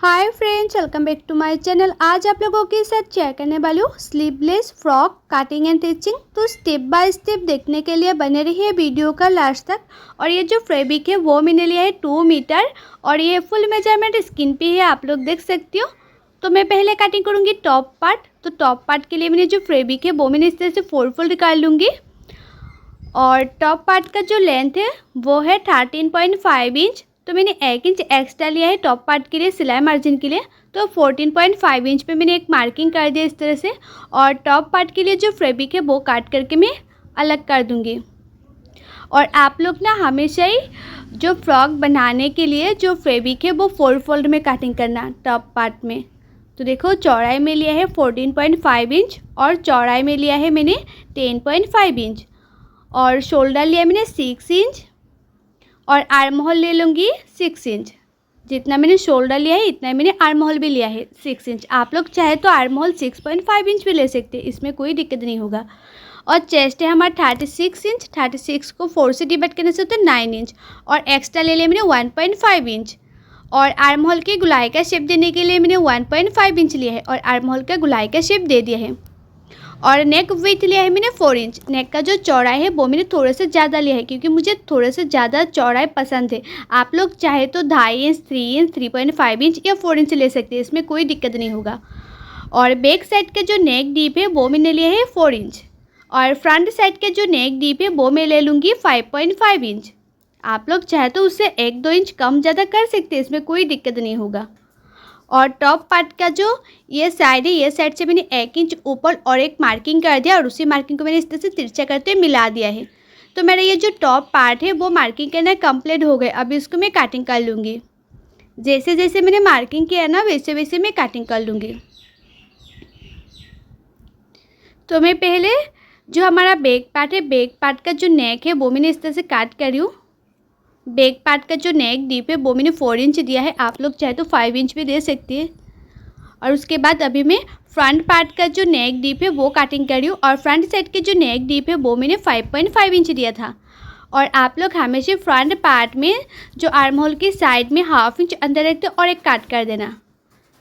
Hi friends, welcome back to my channel. आज आप लोगों के साथ शेयर करने वाली हूँ sleeveless frock cutting and stitching. तो स्टेप बाय स्टेप देखने के लिए बने रहिए वीडियो का लास्ट तक। और ये जो फैब्रिक है वो मैंने लिया है 2 मीटर और ये फुल मेजरमेंट स्किन पे है, आप लोग देख सकते हो। तो मैं पहले कटिंग करूँगी टॉप पार्ट। तो टॉप पार्ट के लिए मैंने जो फैब्रिक है वो मैंने इस तरह से 4 फोल्ड निकाल लूँगी। और टॉप पार्ट का जो लेंथ है वो है 13.5 इंच। तो मैंने 1 इंच एक्स्ट्रा लिया है टॉप पार्ट के लिए सिलाई मार्जिन के लिए। तो 14.5 इंच पे मैंने एक मार्किंग कर दिया इस तरह से। और टॉप पार्ट के लिए जो फैब्रिक है वो काट करके मैं अलग कर दूंगी। और आप लोग ना हमेशा ही जो फ्रॉक बनाने के लिए जो फैब्रिक है वो 4 फोल्ड में कटिंग करना टॉप पार्ट में। तो देखो चौड़ाई में लिया है 14.5 इंच और चौड़ाई में लिया है मैंने 10.5 इंच और शोल्डर लिया मैंने 6 इंच और आर्म होल ले लूँगी 6 इंच। जितना मैंने शोल्डर लिया है इतना मैंने आर्म होल भी लिया है 6 इंच। आप लोग चाहे तो आर्म होल 6.5 इंच भी ले सकते हैं, इसमें कोई दिक्कत नहीं होगा। और चेस्ट है हमारा 36 इंच। 36 को 4 से डिवाइड करने से होता है 9 इंच और एक्स्ट्रा ले लिया मैंने 1.5 इंच। और आर्म होल के गुलाई का शेप देने के लिए मैंने 1.5 इंच लिया है और आर्म होल का गुलाई का शेप दे दिया है। और नेक विथ लिया है मैंने 4 इंच। नेक का जो चौड़ाई है वो मैंने थोड़ा सा ज़्यादा लिया है क्योंकि मुझे थोड़ा सा ज़्यादा चौड़ाई पसंद है। आप लोग चाहे तो 2.5 इंच, 3 इंच, 3.5 इंच या 4 इंच ले सकते हैं, इसमें कोई दिक्कत नहीं होगा। और बैक साइड का जो नेक डीप है वो मैंने लिया है 4 इंच और फ्रंट साइड का जो नेक डीप है वो मैं ले लूँगी 5.5 इंच। आप लोग चाहे तो उससे 1-2 इंच कम ज़्यादा कर सकते हैं, इसमें कोई दिक्कत नहीं होगा। और टॉप पार्ट का जो ये साइड है ये साइड से मैंने 1 इंच ऊपर और एक मार्किंग कर दिया और उसी मार्किंग को मैंने इस तरह से तिरछा करते मिला दिया है। तो मेरा ये जो टॉप पार्ट है वो मार्किंग करना कंप्लीट हो गए। अभी इसको मैं कटिंग कर लूँगी। जैसे जैसे मैंने मार्किंग किया ना वैसे वैसे मैं कटिंग कर लूँगी। तो मैं पहले जो हमारा बैक पार्ट है, बैक पार्ट का जो नेक है वो मैंने इस तरह से काट कर रही हूँ। बैक पार्ट का जो नेक डीप है वो मैंने 4 इंच दिया है, आप लोग चाहे तो 5 इंच भी दे सकती है। और उसके बाद अभी मैं फ्रंट पार्ट का जो नेक डीप है वो कटिंग कर रही हूँ और फ्रंट साइड के जो नेक डीप है वो मैंने 5.5 इंच दिया था। और आप लोग हमेशा फ्रंट पार्ट में जो आर्म होल की साइड में 1/2 इंच अंदर रखते और एक काट कर देना।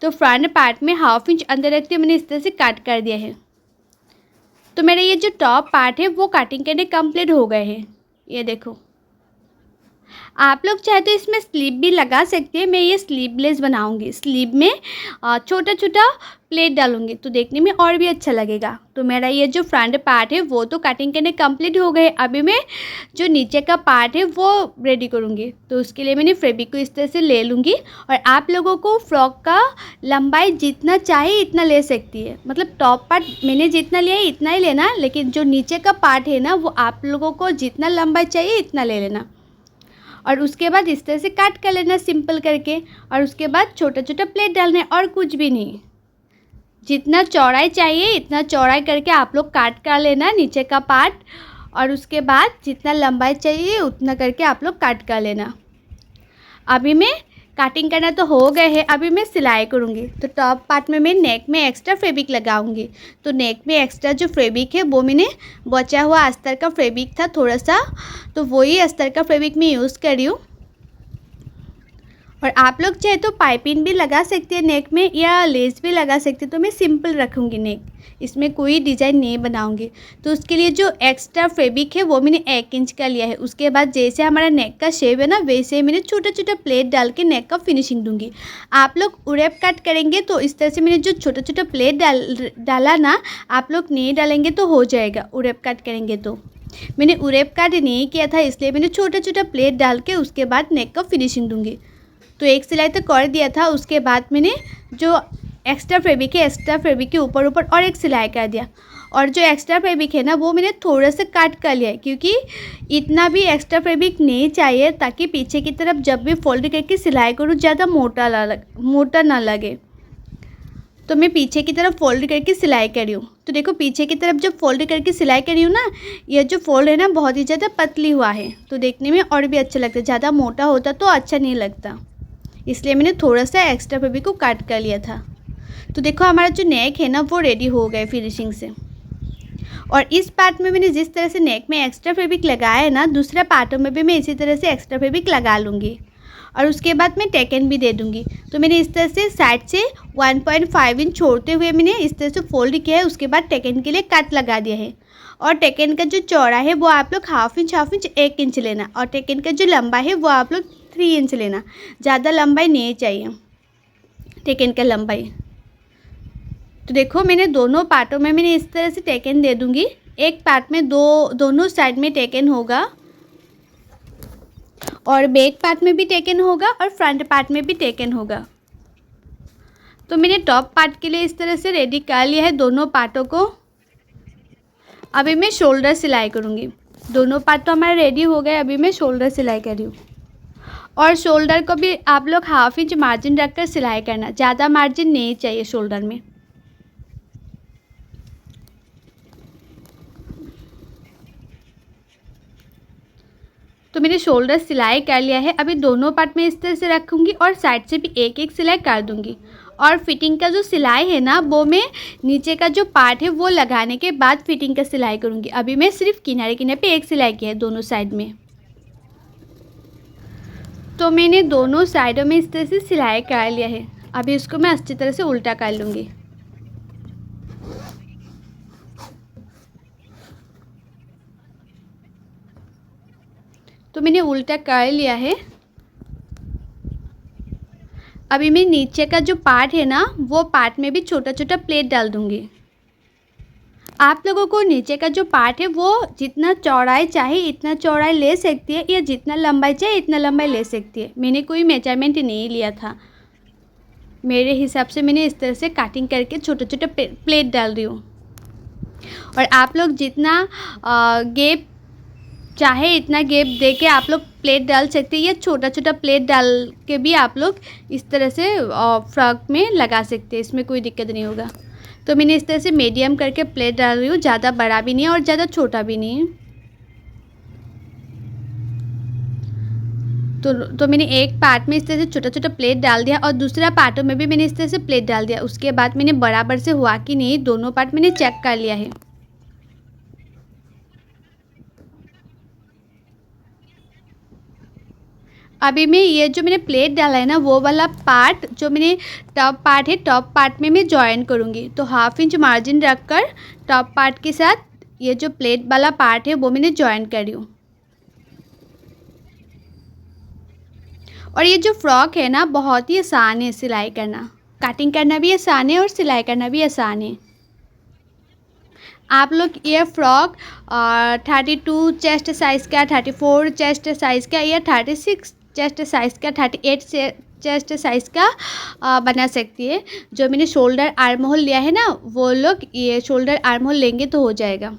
तो फ्रंट पार्ट में 1/2 इंच अंदर रखते मैंने इस तरह से काट कर दिया है। तो मेरा ये जो टॉप पार्ट है वो कटिंग करने कंप्लीट हो गए हैं, ये देखो। आप लोग चाहे तो इसमें स्लीव भी लगा सकते हैं। मैं ये स्लीवलेस बनाऊंगी, स्लीव में छोटा छोटा प्लेट डालूंगी तो देखने में और भी अच्छा लगेगा। तो मेरा ये जो फ्रंट पार्ट है वो तो कटिंग करने कंप्लीट हो गए। अभी मैं जो नीचे का पार्ट है वो रेडी करूंगी। तो उसके लिए मैंने फैब्रिक को इस तरह से ले लूँगी। और आप लोगों को फ्रॉक का लंबाई जितना चाहिए इतना ले सकती है, मतलब टॉप पार्ट मैंने जितना लिया है इतना ही लेना, लेकिन जो नीचे का पार्ट है ना वो आप लोगों को जितना लंबाई चाहिए इतना ले लेना। और उसके बाद इस तरह से काट कर लेना सिंपल करके। और उसके बाद छोटा छोटा प्लेट डालना है और कुछ भी नहीं। जितना चौड़ाई चाहिए इतना चौड़ाई करके आप लोग काट कर लेना नीचे का पार्ट। और उसके बाद जितना लंबाई चाहिए उतना करके आप लोग काट कर लेना। अभी मैं कटिंग करना तो हो गए है, अभी मैं सिलाई करूँगी। तो टॉप पार्ट में मैं नेक में एक्स्ट्रा फैब्रिक लगाऊंगी। तो नेक में एक्स्ट्रा जो फैब्रिक है वो मैंने बचा हुआ अस्तर का फैब्रिक था थोड़ा सा, तो वही अस्तर का फैब्रिक मैं यूज़ कर रही हूँ। और आप लोग चाहे तो पाइपिंग भी लगा सकते हैं नेक में या लेस भी लगा सकते हैं। तो मैं सिंपल रखूँगी नेक, इसमें कोई डिज़ाइन नहीं बनाऊंगी। तो उसके लिए जो एक्स्ट्रा फैब्रिक है वो मैंने 1 इंच का लिया है। उसके बाद जैसे हमारा नेक का शेप है ना वैसे मैंने छोटा छोटा प्लेट डाल के नेक का फिनिशिंग दूंगी। आप लोग उरेप कट करेंगे तो इस तरह से मैंने जो छोटा छोटा प्लेट डाला ना, आप लोग नहीं डालेंगे तो हो जाएगा। उरेप कट करेंगे तो मैंने उरेप कट नहीं किया था, इसलिए मैंने छोटा छोटा प्लेट डाल के उसके बाद नेक का फिनिशिंग दूंगी। तो एक सिलाई तो कर दिया था, उसके बाद मैंने जो एक्स्ट्रा फैब्रिक है एक्स्ट्रा फैब्रिक के ऊपर ऊपर और एक सिलाई कर दिया। और जो एक्स्ट्रा फैब्रिक है ना वो मैंने थोड़ा सा काट कर लिया क्योंकि इतना भी एक्स्ट्रा फैब्रिक नहीं चाहिए, ताकि पीछे की तरफ जब भी फोल्ड करके सिलाई करूँ ज़्यादा मोटा ना लगे। तो मैं पीछे की तरफ फोल्ड करके सिलाई कर रही हूँ। तो देखो पीछे की तरफ जब फोल्ड करके सिलाई कर रही हूँ ना, यह जो फोल्ड है ना बहुत ही ज़्यादा पतली हुआ है तो देखने में और भी अच्छा लगता है। ज़्यादा मोटा होता तो अच्छा नहीं लगता, इसलिए मैंने थोड़ा सा एक्स्ट्रा फैब्रिक को काट कर लिया था। तो देखो हमारा जो नेक है ना वो रेडी हो गए फिनिशिंग से। और इस पार्ट में मैंने जिस तरह से नेक में एक्स्ट्रा फैब्रिक लगाया है ना, दूसरा पार्टों में भी मैं इसी तरह से एक्स्ट्रा फैब्रिक लगा लूँगी। और उसके बाद मैं टेकन भी दे दूँगी। तो मैंने इस तरह से साइड से 1.5 इंच छोड़ते हुए मैंने इस तरह से फोल्ड किया है। उसके बाद टेकन के लिए कट लगा दिया है। और टेकन का जो चौड़ा है वो आप लोग हाफ इंच 1 इंच लेना, और टेकन का जो लंबा है वो आप लोग 3 इंच लेना। ज़्यादा लंबाई नहीं चाहिए टेकन का लंबाई। तो देखो मैंने दोनों पार्टों में मैंने इस तरह से टेकन दे दूँगी। एक पार्ट में दोनों साइड में टेकन होगा, और बैक पार्ट में भी टेकन होगा, और फ्रंट पार्ट में भी टेकन होगा। तो मैंने टॉप पार्ट के लिए इस तरह से रेडी कर लिया है दोनों पार्टों को। अभी मैं शोल्डर सिलाई करूँगी। दोनों पार्ट तो हमारे रेडी हो गए, अभी मैं शोल्डर सिलाई कर रही हूँ। और शोल्डर को भी आप लोग हाफ इंच मार्जिन रखकर सिलाई करना, ज़्यादा मार्जिन नहीं चाहिए शोल्डर में। तो मैंने शोल्डर सिलाई कर लिया है। अभी दोनों पार्ट में इस तरह से रखूँगी और साइड से भी एक एक सिलाई कर दूँगी। और फिटिंग का जो सिलाई है ना, वो मैं नीचे का जो पार्ट है वो लगाने के बाद फिटिंग का सिलाई करूँगी। अभी मैं सिर्फ किनारे किनारे पे एक सिलाई की है दोनों साइड में। तो मैंने दोनों साइडों में इस तरह से सिलाई कर लिया है। अभी इसको मैं अच्छी तरह से उल्टा कर लूँगी। तो मैंने उल्टा कर लिया है। अभी मैं नीचे का जो पार्ट है ना, वो पार्ट में भी छोटा छोटा प्लेट डाल दूँगी। आप लोगों को नीचे का जो पार्ट है वो जितना चौड़ाई चाहे इतना चौड़ाई ले सकती है, या जितना लंबाई चाहे इतना लंबाई ले सकती है। मैंने कोई मेजरमेंट नहीं लिया था, मेरे हिसाब से मैंने इस तरह से कटिंग करके छोटे छोटे प्लेट डाल रही हूँ। और आप लोग जितना गैप चाहे इतना गैप दे के आप लोग प्लेट डाल सकते हैं, या छोटा छोटा प्लेट डाल के भी आप लोग इस तरह से फ्रॉक में लगा सकते हैं, इसमें कोई दिक्कत नहीं होगा। तो मैंने इस तरह से मीडियम करके प्लेट डाल रही हूँ, ज़्यादा बड़ा भी नहीं है और ज़्यादा छोटा भी नहीं है। तो मैंने एक पार्ट में इस तरह से छोटा छोटा प्लेट डाल दिया, और दूसरा पार्टों में भी मैंने इस तरह से प्लेट डाल दिया। उसके बाद मैंने बराबर से हुआ कि नहीं, दोनों पार्ट मैंने चेक कर लिया है। अभी मैं ये जो मैंने प्लेट डाला है ना, वो वाला पार्ट जो मैंने टॉप पार्ट है, टॉप पार्ट में मैं जॉइन करूँगी। तो हाफ इंच मार्जिन रखकर टॉप पार्ट के साथ ये जो प्लेट वाला पार्ट है वो मैंने जॉइन कर रही हूँ। और ये जो फ्रॉक है ना, बहुत ही आसान है सिलाई करना। कटिंग करना भी आसान है और सिलाई करना भी आसान है। आप लोग ये फ्रॉक 32 चेस्ट साइज़ का, 34 चेस्ट साइज़ का, या 36 चेस्ट साइज़ का, 38 चेस्ट साइज़ का बना सकती है। जो मैंने शोल्डर आर्म होल लिया है ना, वो लोग ये शोल्डर आर्म होल लेंगे तो हो जाएगा।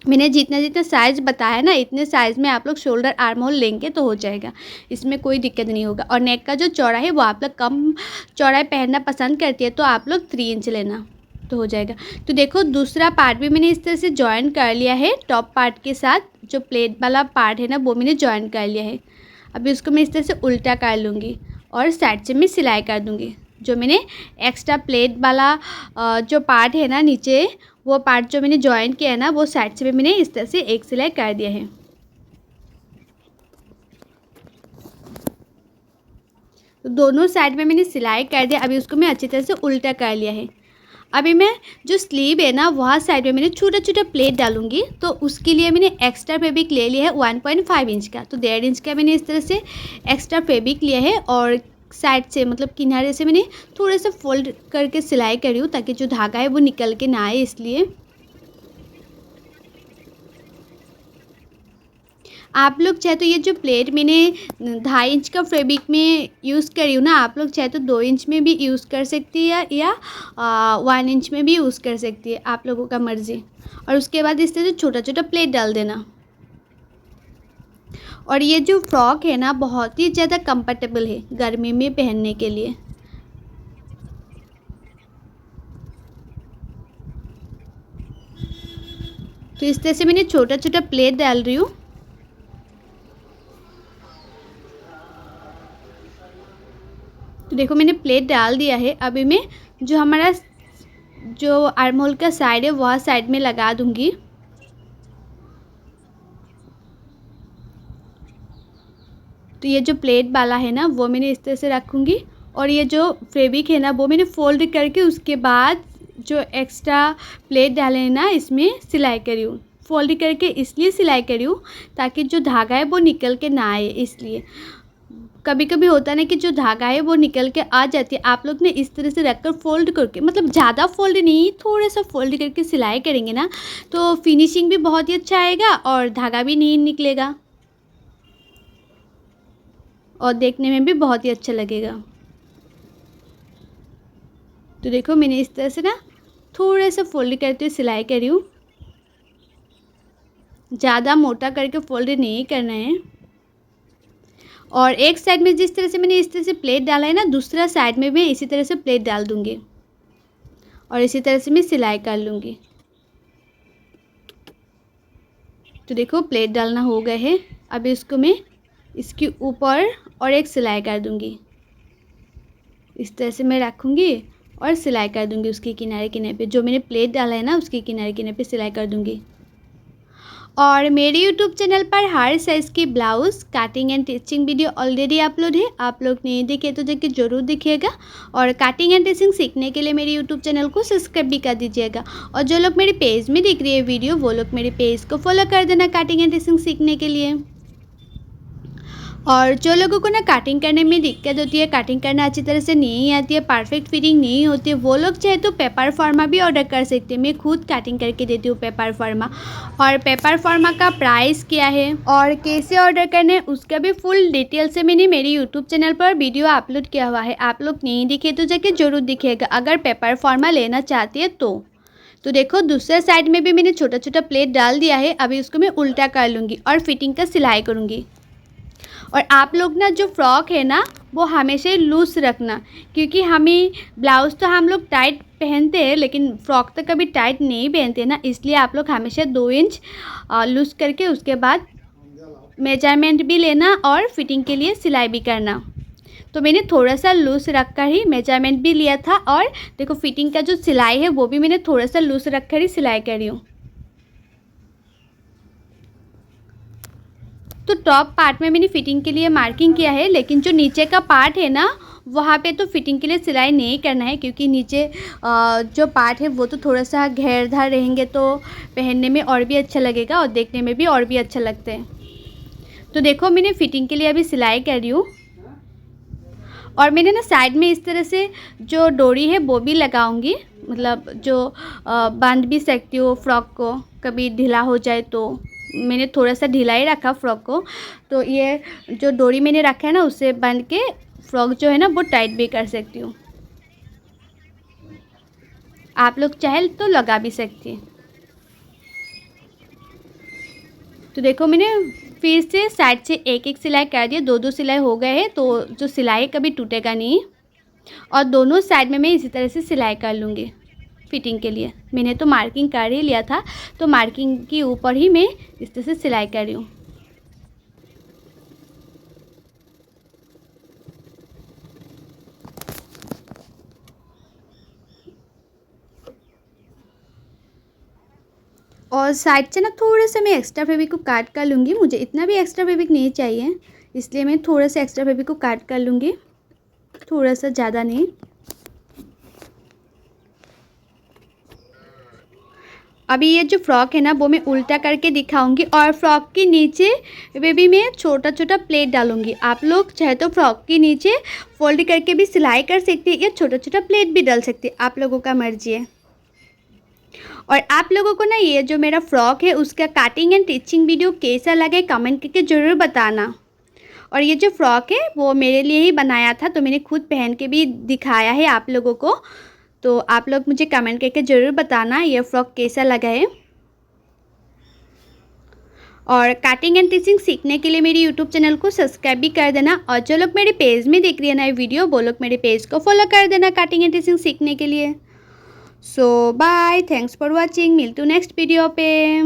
मैंने जितना जितना साइज़ बताया ना, इतने साइज़ में आप लोग शोल्डर आर्म होल लेंगे तो हो जाएगा, इसमें कोई दिक्कत नहीं होगा। और नेक का जो चौड़ा है वो आप लोग कम चौड़ाई पहनना पसंद करती है, तो आप लोग 3 इंच लेना तो हो जाएगा। तो देखो दूसरा पार्ट भी मैंने इस तरह से जॉइन कर लिया है। टॉप पार्ट के साथ जो प्लेट वाला पार्ट है ना, वो मैंने जॉइन कर लिया है। अभी उसको मैं इस तरह से उल्टा कर लूँगी और साइड से मैं सिलाई कर दूँगी। जो मैंने एक्स्ट्रा प्लेट वाला जो पार्ट है ना नीचे, वो पार्ट जो मैंने जॉइन किया है ना, वो साइड से भी मैंने इस तरह से एक सिलाई कर दिया है। तो दोनों साइड में मैंने सिलाई कर दिया। अभी उसको मैं अच्छी तरह से उल्टा कर लिया है। अभी मैं जो स्लीव है ना, वहाँ साइड में मैंने छोटा छोटा प्लेट डालूंगी। तो उसके लिए मैंने एक्स्ट्रा फैब्रिक ले लिया है 1.5 इंच का। तो 1.5 इंच का मैंने इस तरह से एक्स्ट्रा फैब्रिक लिया है, और साइड से मतलब किनारे से मैंने थोड़ा सा फोल्ड करके सिलाई करी हूँ, ताकि जो धागा है वो निकल के ना आए, इसलिए। आप लोग चाहे तो ये जो प्लेट मैंने 2.5 इंच का फैब्रिक में यूज़ करी हूँ ना, आप लोग चाहे तो 2 इंच में भी यूज़ कर सकती है, या 1 इंच में भी यूज़ कर सकती है, आप लोगों का मर्ज़ी। और उसके बाद इस तरह से छोटा छोटा प्लेट डाल देना। और ये जो फ्रॉक है ना, बहुत ही ज़्यादा कंफर्टेबल है गर्मी में पहनने के लिए। तो इस तरह से मैंने छोटा छोटा प्लेट डाल रही हूँ। तो देखो मैंने प्लेट डाल दिया है। अभी मैं जो हमारा जो आर्म होल का साइड है, वह साइड में लगा दूंगी। तो ये जो प्लेट वाला है ना वो मैंने इस तरह से रखूँगी और ये जो फैब्रिक है ना वो मैंने फोल्ड करके उसके बाद जो एक्स्ट्रा प्लेट डाले हैं ना इसमें सिलाई करी हूँ। फोल्ड करके इसलिए सिलाई करी हूँ ताकि जो धागा है वो निकल के ना आए। इसलिए कभी कभी होता है ना कि जो धागा है वो निकल के आ जाती है। आप लोग ने इस तरह से रखकर फोल्ड करके, मतलब ज़्यादा फोल्ड नहीं, थोड़ा सा फोल्ड करके सिलाई करेंगे ना तो फिनिशिंग भी बहुत ही अच्छा आएगा और धागा भी नहीं निकलेगा और देखने में भी बहुत ही अच्छा लगेगा। तो देखो मैंने इस तरह से ना थोड़ा सा फोल्ड करते हुए सिलाई करी हूँ। ज़्यादा मोटा करके फोल्ड नहीं करना है। और एक साइड में जिस तरह से मैंने इस तरह से प्लेट डाला है ना, दूसरा साइड में मैं इसी तरह से प्लेट डाल दूँगी और इसी तरह से मैं सिलाई कर लूँगी। तो देखो प्लेट डालना हो गया है। अब इसको मैं इसके ऊपर और एक सिलाई कर दूँगी। इस तरह से मैं रखूँगी और सिलाई कर दूँगी उसके किनारे किनारे पे। जो मैंने प्लेट डाला है ना उसके किनारे किनारे पे सिलाई कर दूँगी। और मेरे YouTube चैनल पर हर साइज़ की blouse cutting and teaching video already upload है। आप लोग नहीं देखे तो जाके ज़रूर देखिएगा। और कटिंग एंड टिचिंग सीखने के लिए मेरे YouTube चैनल को सब्सक्राइब भी कर दीजिएगा। और जो लोग मेरे पेज में देख रही है वीडियो वो लोग मेरे पेज को फॉलो कर देना कटिंग एंड टिचिंग सीखने के लिए। और जो लोगों को ना कटिंग करने में दिक्कत होती है, कटिंग करना अच्छी तरह से नहीं आती है, परफेक्ट फिटिंग नहीं होती है, वो लोग चाहे तो पेपर फार्मा भी ऑर्डर कर सकते हैं। मैं खुद कटिंग करके देती हूँ पेपर फार्मा। और पेपर फार्मा का प्राइस क्या है और कैसे ऑर्डर करना है उसका भी फुल डिटेल से मैंने मेरे यूट्यूब चैनल पर वीडियो अपलोड किया हुआ है। आप लोग नहीं दिखे तो जाके ज़रूर दिखिएगा अगर पेपर फार्मा लेना चाहती है तो देखो दूसरे साइड में भी मैंने छोटा छोटा प्लेट डाल दिया है। अभी उसको मैं उल्टा कर लूँगी और फिटिंग का सिलाई करूँगी। और आप लोग ना जो फ्रॉक है ना वो हमेशा लूज़ रखना, क्योंकि हमें ब्लाउज़ तो हम लोग टाइट पहनते हैं लेकिन फ़्रॉक तो कभी टाइट नहीं पहनते ना, इसलिए आप लोग हमेशा 2 इंच लूज़ करके उसके बाद मेजरमेंट भी लेना और फिटिंग के लिए सिलाई भी करना। तो मैंने थोड़ा सा लूज़ रख कर ही मेजरमेंट भी लिया था और देखो फिटिंग का जो सिलाई है वो भी मैंने थोड़ा सा लूज़ रख कर ही सिलाई करी हूँ। तो टॉप पार्ट में मैंने फ़िटिंग के लिए मार्किंग किया है, लेकिन जो नीचे का पार्ट है ना वहाँ पे तो फिटिंग के लिए सिलाई नहीं करना है, क्योंकि नीचे जो पार्ट है वो तो थोड़ा सा घेरदार रहेंगे तो पहनने में और भी अच्छा लगेगा और देखने में भी और भी अच्छा लगता है। तो देखो मैंने फ़िटिंग के लिए अभी सिलाई कर रही हूँ और मैंने ना साइड में इस तरह से जो डोरी है वो भी लगाऊंगी, मतलब जो बांध भी सकती हूँ फ्रॉक को, कभी ढीला हो जाए तो। मैंने थोड़ा सा ढीला ही रखा फ्रॉक को, तो ये जो डोरी मैंने रखा है ना उससे बांध के फ्रॉक जो है ना वो टाइट भी कर सकती हूँ। आप लोग चाहे तो लगा भी सकती हैं। तो देखो मैंने फिर से साइड से एक एक सिलाई कर दिया, 2 सिलाई हो गए हैं, तो जो सिलाई कभी टूटेगा नहीं। और दोनों साइड में मैं इसी तरह से सिलाई कर लूँगी फिटिंग के लिए। मैंने तो मार्किंग कर ही लिया था, तो मार्किंग के ऊपर ही मैं इस तरह से सिलाई कर रही हूँ। और साइड से ना थोड़ा सा मैं एक्स्ट्रा फैब्रिक को काट कर लूँगी। मुझे इतना भी एक्स्ट्रा फैब्रिक नहीं चाहिए, इसलिए मैं थोड़ा सा एक्स्ट्रा फैब्रिक को काट कर लूँगी, थोड़ा सा, ज़्यादा नहीं। अभी ये जो फ्रॉक है ना वो मैं उल्टा करके दिखाऊंगी और फ्रॉक के नीचे में भी मैं छोटा छोटा प्लेट डालूंगी। आप लोग चाहे तो फ्रॉक के नीचे फोल्ड करके भी सिलाई कर सकते हैं या छोटा छोटा प्लेट भी डाल सकते हैं, आप लोगों का मर्जी है। और आप लोगों को ना ये जो मेरा फ्रॉक है उसका कटिंग एंड टिचिंग वीडियो कैसा लगे कमेंट करके ज़रूर बताना। और ये जो फ्रॉक है वो मेरे लिए ही बनाया था, तो मैंने खुद पहन के भी दिखाया है आप लोगों को, तो आप लोग मुझे कमेंट करके ज़रूर बताना ये फ्रॉक कैसा लगा है। और कटिंग एंड टिचिंग सीखने के लिए मेरे यूट्यूब चैनल को सब्सक्राइब भी कर देना। और जो लोग मेरे पेज में देख रही है नए वीडियो वो लोग मेरे पेज को फॉलो कर देना कटिंग एंड टिचिंग सीखने के लिए। सो बाय, थैंक्स फॉर वॉचिंग, मिलती हूँ नेक्स्ट वीडियो पे।